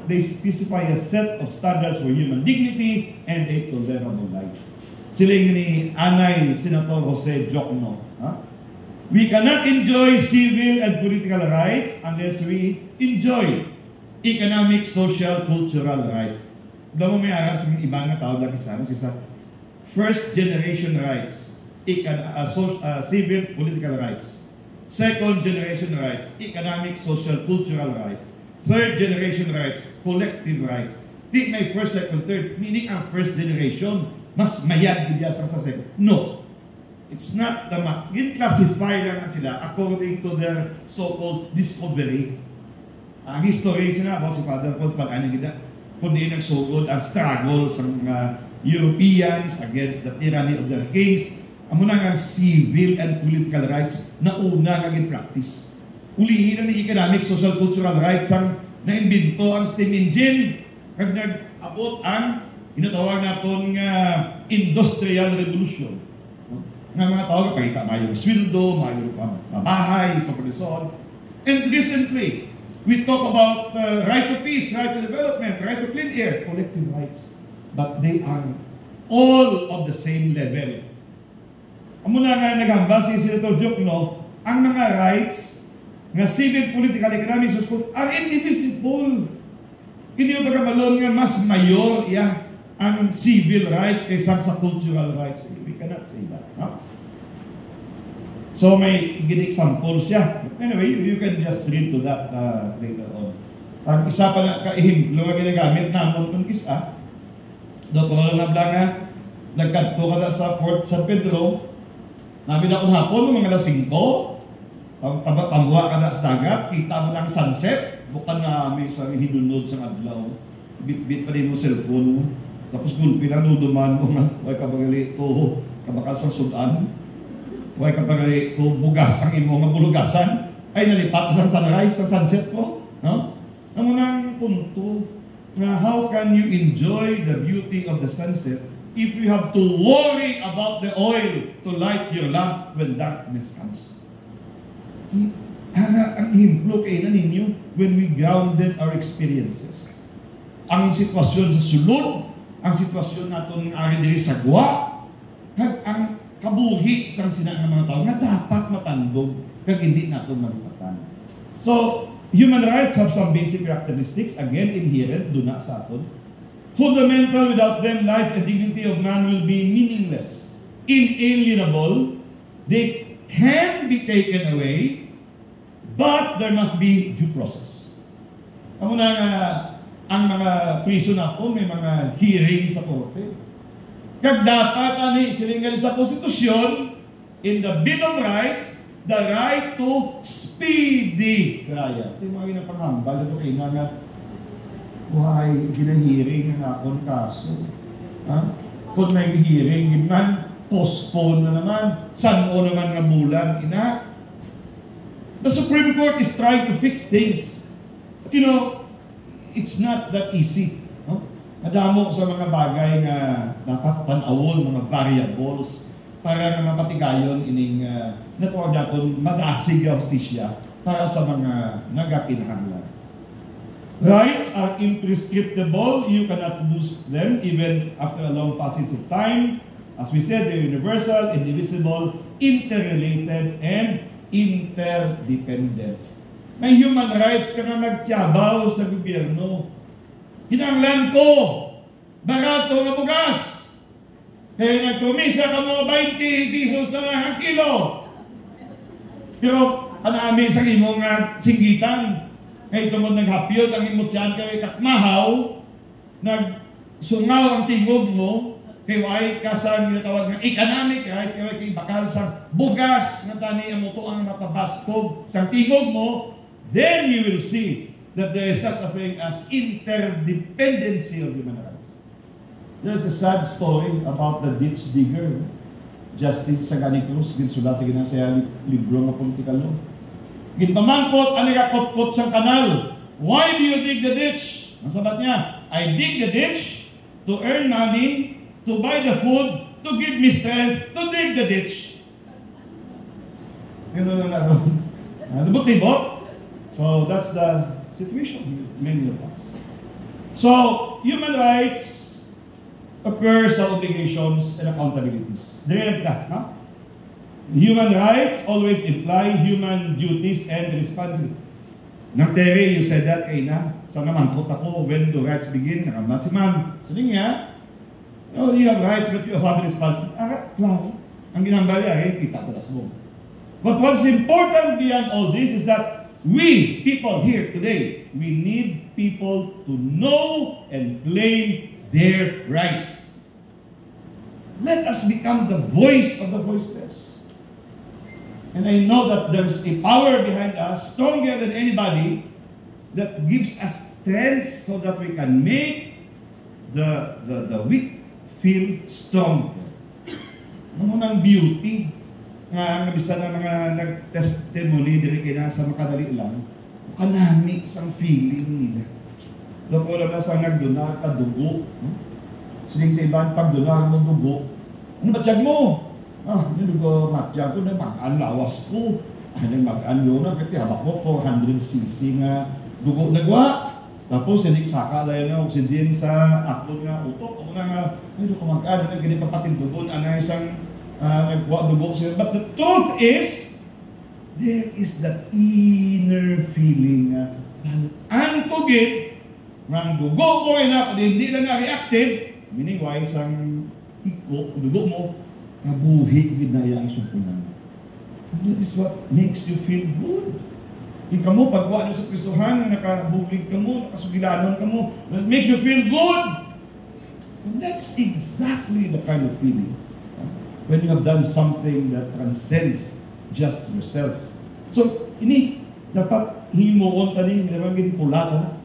they specify a set of standards for human dignity and a tolerable life. Siling ni Anay Senator Jose Jokno. We cannot enjoy civil and political rights unless we enjoy economic, social, cultural rights. Daw mo may aras ng ibang na tao lagi sa first generation rights, civil, political rights. Second generation rights, economic, social, cultural rights. Third generation rights, collective rights. Di may first, second, third, meaning ang first generation, mas mayad din sa second. No. It's not the classify lang sila according to their so-called discovery. Ang history sila, si Father Pons, pag-ano gina, kundi nagsugod ang struggle sa mga Europeans against the tyranny of their kings. Amo na nga civil and political rights na una nga practice. Ulihin na ni economic, social, cultural rights ang naimbento ang steam engine kag nag-abot ang inatawag naton nga industrial revolution. Nga mga tao kapagita mayroong sweldo, mayroong pabahay, so forth and so on. And recently, we talk about right to peace, right to development, right to clean air, collective rights. But they are all of the same level. Amo na nga nagamba si Senator Jokno, ang mga rights nga civil, political, economic, social are indivisible. Hindi mo pagkamalon nga mas mayor ang civil rights kaysa sa cultural rights. We cannot say that. No? So may example siya. Anyway, you can just read to that later on. Ang isa pa na kahimplo nga ginagamit namon kung isa, doon ko lang nga, nagkanto ka na sa Port San Pedro, namin akong hapon, mga alas 5, tambua ka na sa dagat, kita mo ng sunset, bukan na may sa hinunod sa adlaw, bit-bit pa din mo cellphone mo, tapos gulpi lang nuduman mo nga, huwag ka bagali ito, kabakal sa sudan, huwag ka bagali ito, bugas ang imo nga bulugasan, ay nalipat sa sunrise, sa sunset ko, no? Ang munang punto, na how can you enjoy the beauty of the sunset if you have to worry about the oil to light your lamp when darkness comes? Ang himplo kayo na ninyo when we grounded our experiences. Ang sitwasyon sa sulod, ang sitwasyon natin ari diri sa gwa, kag ang kabuhi sa sinang mga tao nga dapat matandog kag hindi natin malipatan. So, human rights have some basic characteristics, again, inherent, doon na sa aton. Fundamental, without them, life and dignity of man will be meaningless. Inalienable, they can be taken away, but there must be due process. Ang mga prison ako, may mga hearing sa korte. Kag dapat ani silingan sa konstitusyon, in the Bill of Rights, the right to speedy trial. Ito yung mga ginapangambal. Ito kayo nga, why, ginahearing na akong kaso. Kung may hearing, man, postpone na naman. Saan o naman nga bulan, ina? The Supreme Court is trying to fix things. But you know, it's not that easy. No? Nadamo sa mga bagay na dapat tanawon, mga variables, para na mapatigayon ining natawag natin madasig ang hustisya para sa mga nagakinahanglan. Rights are imprescriptible. You cannot lose them even after a long passage of time. As we said, they're universal, indivisible, interrelated, and interdependent. May human rights ka na magtiyabaw sa gobyerno. Hinanglan ko, barato nga bugas. Kaya nagkumisa ka mo 20 pesos na lang ang kilo. Pero anami sa imong singgitan. Kaya ito mo naghapyod ang imong tiyan kaya kakmahaw, nagsungaw ang tingog mo, kaya ay kasang ginatawag ng economic rights, kaya kay bakal sa bugas na tani ang muto ang mapabaskog sa tingog mo, then you will see that there is such a thing as interdependency of human rights. There's a sad story about the ditch digger, Justice Sagani Cruz, ginsulat sa ginasaya libro ng political law. Ginpamangkot ang nagakot-kot sa kanal. Why do you dig the ditch? Ang sabat niya, I dig the ditch to earn money, to buy the food, to give me strength, to dig the ditch. Gano'n na naroon. Libot-libot. So that's the situation many of us. So, human rights occur sa obligations and accountabilities. Dire kita, no? Human rights always imply human duties and responsibilities. Nang Terry, you said that kay na. Sa namangkot ako, when the rights begin, nakama si ma'am. So niya, you have rights but you have responsibilities. Klaro. Ang ginambali kita talas mo. But what's important beyond all this is that we, people here today, we need people to know and claim their rights. Let us become the voice of the voiceless. And I know that there's a power behind us, stronger than anybody, that gives us strength so that we can make the weak feel strong. Ano nang beauty nga bisa ng mga nag-testimony diri kina sa makadali lang, kanami isang feeling nila. Doko lang na sa nagduna ka dugo. Siling sa ibang pagduna mo dugo. Ano ba tiyag mo? Yung dugo matiyag ko na mag-an lawas ko. Ano mag-an yun na kasi habak mo 400cc nga dugo nagwa. Tapos hindi saka layo na oxygen sa akon nga utok. Ako na nga, ay dugo mag-an. Ganit papating dugo. Ano isang nagwa dugo sila. But the truth is, there is that inner feeling na an kugit ng dugo ko na hindi lang nga reactive, meaning wise ang dugo mo, nabuhi ginaya ang sumpunan. That is what makes you feel good. Ikaw mo, pagwa sa prisuhan, nakabulig ka mo, nakasugilanon ka mo, that makes you feel good. And that's exactly the kind of feeling when you have done something that transcends just yourself. So, ini dapat himuon tani, nilagin pulata.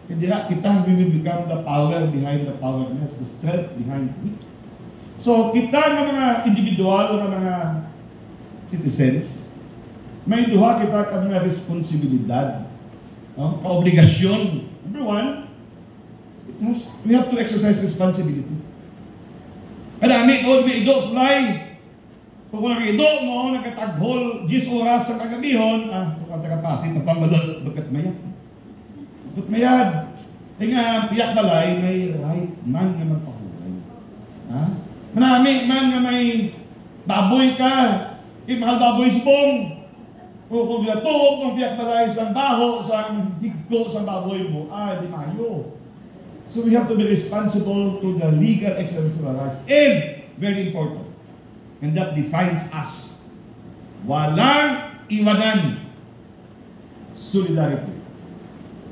Hindi na kita, we will become the power behind the powerless, the strength behind it. So, kita ng mga individual, ng mga citizens, may duha kita ka mga responsibilidad, no? Kaobligasyon. Number one, we have to exercise responsibility. Kadami, may ido sulay. Kung walang ido mo, nagkataghol 10 oras sa kagabihon, kung tagapasit, napangbalot, bagat mayad. Bagat mayad. Kaya nga, piyak balay, may right man na magpahulay. Manami man na may baboy ka, mahal baboy subong. Kung tuog ng piyak balay sa baho, sa higgo sa baboy mo, di mayo. So we have to be responsible to the legal exercise of our rights. And, very important, and that defines us. Walang iwanan. Solidarity.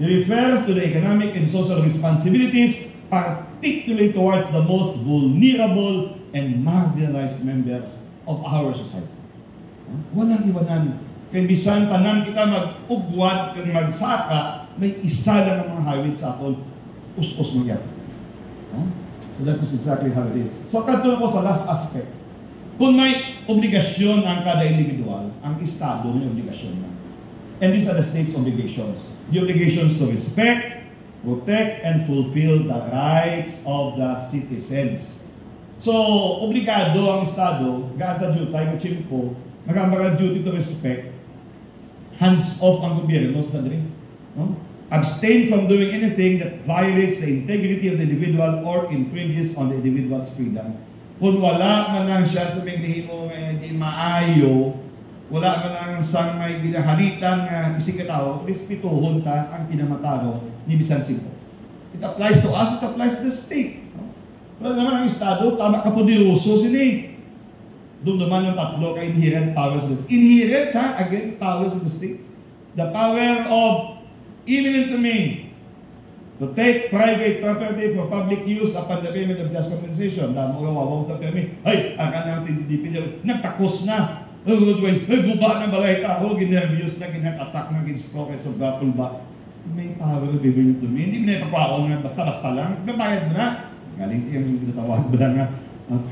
It refers to the economic and social responsibilities, particularly towards the most vulnerable and marginalized members of our society. Walang iwanan. Kaya bisan tanan kita mag-ugwad, kung magsaka, may isa lang ang mga hawid sa aton, us-us mo yan. So that is exactly how it is. So katulad ko sa last aspect. Kung may obligasyon ang kada individual, ang Estado may obligasyon na. And these are the state's obligations. The obligations to respect, protect, and fulfill the rights of the citizens. So, obligado ang Estado, gata jutay ko chimpo, nagkamagal duty to respect, hands off ang gobyerno sa diri. No? Abstain from doing anything that violates the integrity of the individual or infringes on the individual's freedom. Kung wala man lang siya sa may mo di maayo, wala man lang sang may ginahalitan nga isikataw, respituhon ta ang kinamataro ni bisan sino. It applies to us, it applies to the state. No? Wala naman ang Estado, tama kapudiroso sini. Doon naman yung tatlo ka inherent powers of the state. Inherent ha, again, powers of the state. The power of eminent domain to take private property for public use upon the payment of just compensation. Dahil mga wawaws na permit, ay, ang kanang TDP nagtakos na. Ay, guba na balay tao, ginervyos na, ginag-attack na, gin-stroke, so gapul ba? May power of eminent domain. Hindi mo na ipapaon na basta-basta lang. Nabayad mo na. Galing yung natawag ba na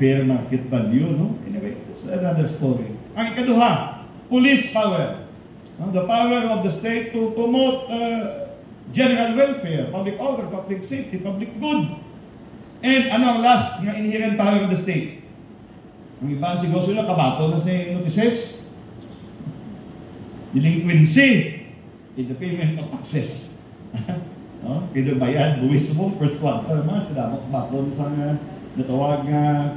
fair market value, no? Anyway, it's another story. Ang ikaduha, police power. The power of the state to promote general welfare, public order, public safety, public good. And ano ang last na inherent power of the state? Ang iba siguro sila kabato na si notices. Delinquency in the payment of taxes. Kaya bayad, buwis mo, first quarter man, sila baton sa natawag nga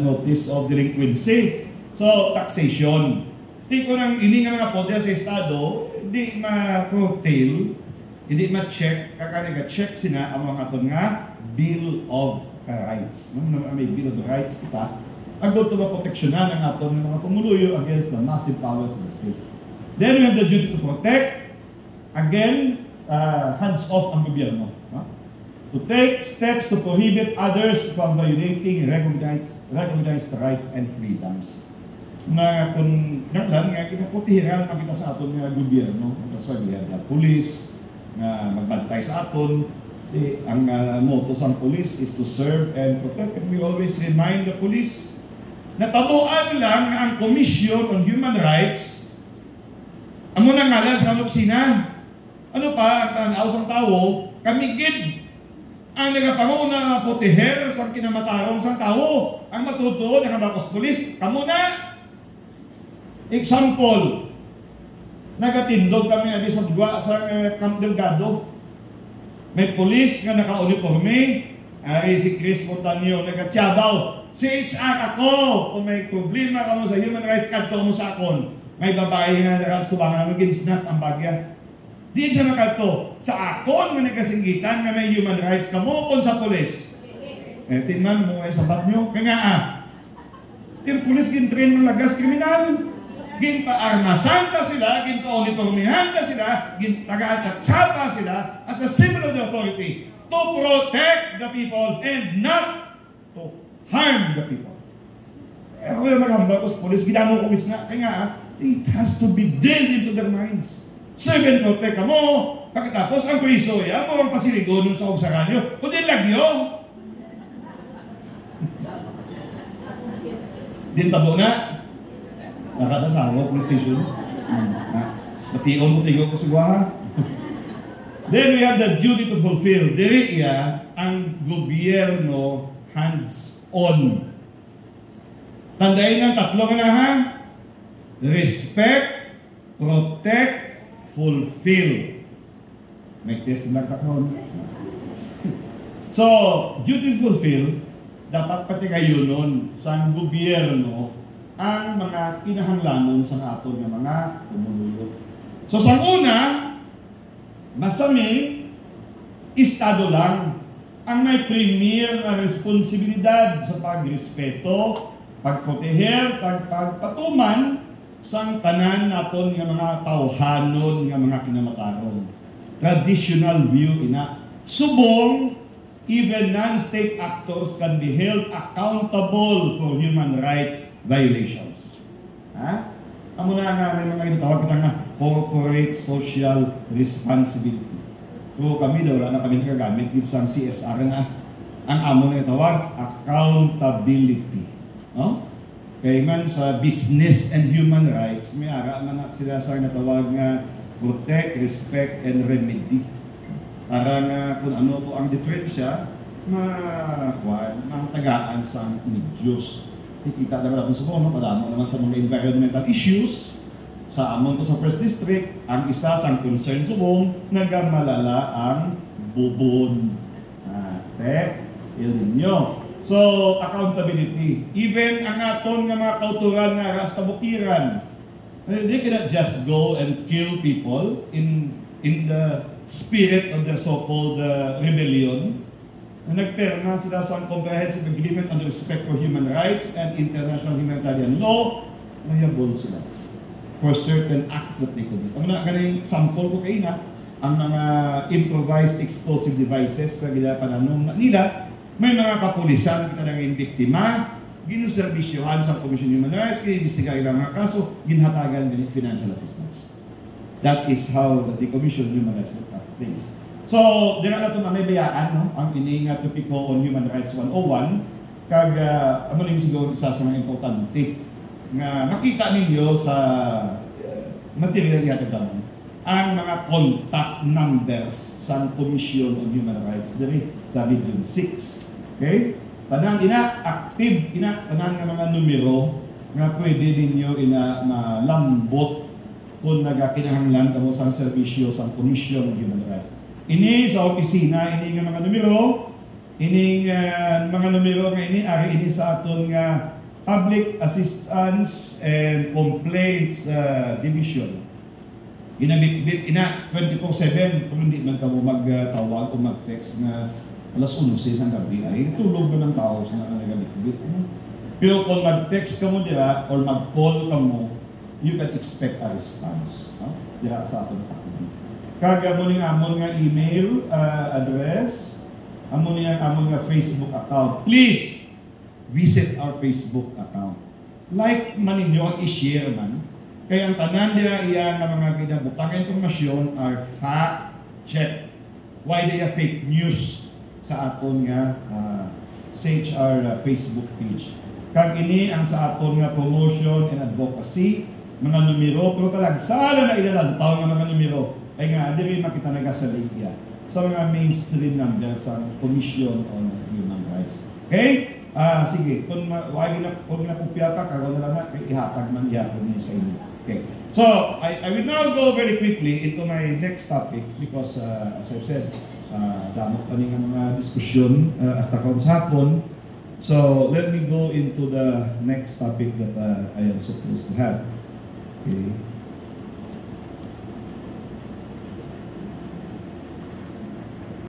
notice of delinquency. So, taxation. Tiko nang ini nga mga poder sa Estado, hindi ma-curtail, hindi ma-check, kakaniga-check sina ang mga aton nga Bill of Rights. May Bill of Rights kita. Ang doon ito maproteksyonan ang aton mga pumuluyo against the massive powers of the state. Then we have the duty to protect. Again, hands off ang gobyerno. To take steps to prohibit others from violating recognized rights and freedoms. Na kung naglan nga kinaputihan ang kita sa aton nga gobyerno, that's why we have the police na magbantay sa aton. Ang motto sa police is to serve and protect, and we always remind the police na tabuan lang nga ang Commission on Human Rights amo nang ngalan sa opisina. Ano pa ang tanaw sa tao, kamigid ang nagapanguna nga proteher sa kinamatarong sa tao. Ang matutuon ang mga police, kamo na. Example, nagatindog kami abi sa dua sa Camp Delgado. May pulis nga naka-uniforme, ari si Chris Montaño, nagatiabaw. Si HR ako, kung may problema ka mo sa human rights, kadto mo sa akon. May babae nga nakasubangan mo, ginsnats ang bagya. Di siya nakadto. Sa akon nga nagkasinggitan nga may human rights ka mo, kung sa pulis. Tinman mo ay sabat nyo, kaya yung pulis gintrain ng lagas kriminal. Ginpa-armasan ka sila, ginpa-uniformihan ka sila, gintaga-atsapa sila as a symbol of the authority to protect the people and not to harm the people. Kaya ako yung maghambal ko sa polis, ginamo ko nga, kaya it has to be drilled into their minds. Serve and protect ka mo, pagkatapos ang priso, ya mo ang pasiligon sa ugsaran nyo, kundi lagyo. Din tabo na. Nakatasawa, police station. Matiyon mo tigo ko sigwa. Then we have the duty to fulfill. Dili ang gobyerno hands-on. Tandayin ng tatlo na ha. Respect, protect, fulfill. May test na kakon. So, duty to fulfill, dapat pati kayo nun sa gobyerno ang mga kinahanglanon sa aton ng mga pumuluyo. So sa una, masami, Estado lang ang may premier na responsibilidad sa pagrespeto, pagproteher, pagpatuman sang tanan naton nga mga tawhanon nga mga kinamataron. Traditional view ina. Subong, even non-state actors can be held accountable for human rights violations. Ha? Amo na nga may mga ginatawag kita nga corporate social responsibility. Kung kami daw wala na kami nagagamit dito sa CSR nga ang amo na itawag accountability. No? Kaya man sa business and human rights, may ara man na sila sa natawag nga protect, respect, and remedy. Para nga kung ano po ang diferensya, mahatagaan sa medyos. Ikita naman natin sa mga padamo naman sa mga environmental issues. Sa amon ko sa First District, ang isa sa concern subong, nagamalala ang bubon. Il Niño. So, accountability. Even ang aton nga mga kauturan nga rasta bukiran, they cannot just go and kill people in the spirit of the so-called rebellion. Nagperma sila sa comprehensive agreement on the respect for human rights and international humanitarian law, mayabol sila for certain acts that they commit. Ang ganang sample ko kayo na, ang mga improvised explosive devices sa ginapananong nila, may mga kapulisan na nanging biktima, ginuservisyohan sa Commission on Human Rights, kinibistiga ilang mga kaso, ginhatagan din financial assistance. That is how the Commission on Human Rights look at things. So, di na ito may bayaan, no? Ang ining topiko on Human Rights 101, kag ano rin siguro isa sa mga importante nga makita ninyo sa material yata daman ang mga contact numbers sa Commission on Human Rights diri sa Region 6. Okay? Tanang active tanang nga mga numero nga pwede ninyo malambot kung nagakinahanglan kamo sa serbisyo sa Commission on Human Rights. Ini sa opisina, ini nga mga numero, ini mga numero nga ini sa aton nga Public Assistance and Complaints Division. Ginabitbit 24/7 kung hindi man kamo magtawag o mag-text na alas 11 ng gabi ay tulog na ng tao sa nagabitbit. Pero kung mag-text ka mo dira or mag-call ka mo, you can expect a response. No? Dira sa aton kaga mo ning amon nga email address, amon nga Facebook account. Please visit our Facebook account. Like man ninyo, i-share man. Kaya ang tanan nila iya nga mga kinabutang informasyon are fact-check. Why they are fake news sa aton nga CHR Facebook page. Kag ini ang sa aton nga promotion and advocacy, mga numero, pero talagsala na ilalantaw nga mga numero. Ay nga, diri makita nagasaligya sa mga mainstream number sa Commission on Human Rights. Okay? Sige, kung nakupya pa, karoon na lang na, ihatag man ihapon niyo sa inyo. Okay. So, I will now go very quickly into my next topic because, as I've said, damot pa nga mga diskusyon hasta karon sa hapon. So, let me go into the next topic that I am supposed to have. Okay.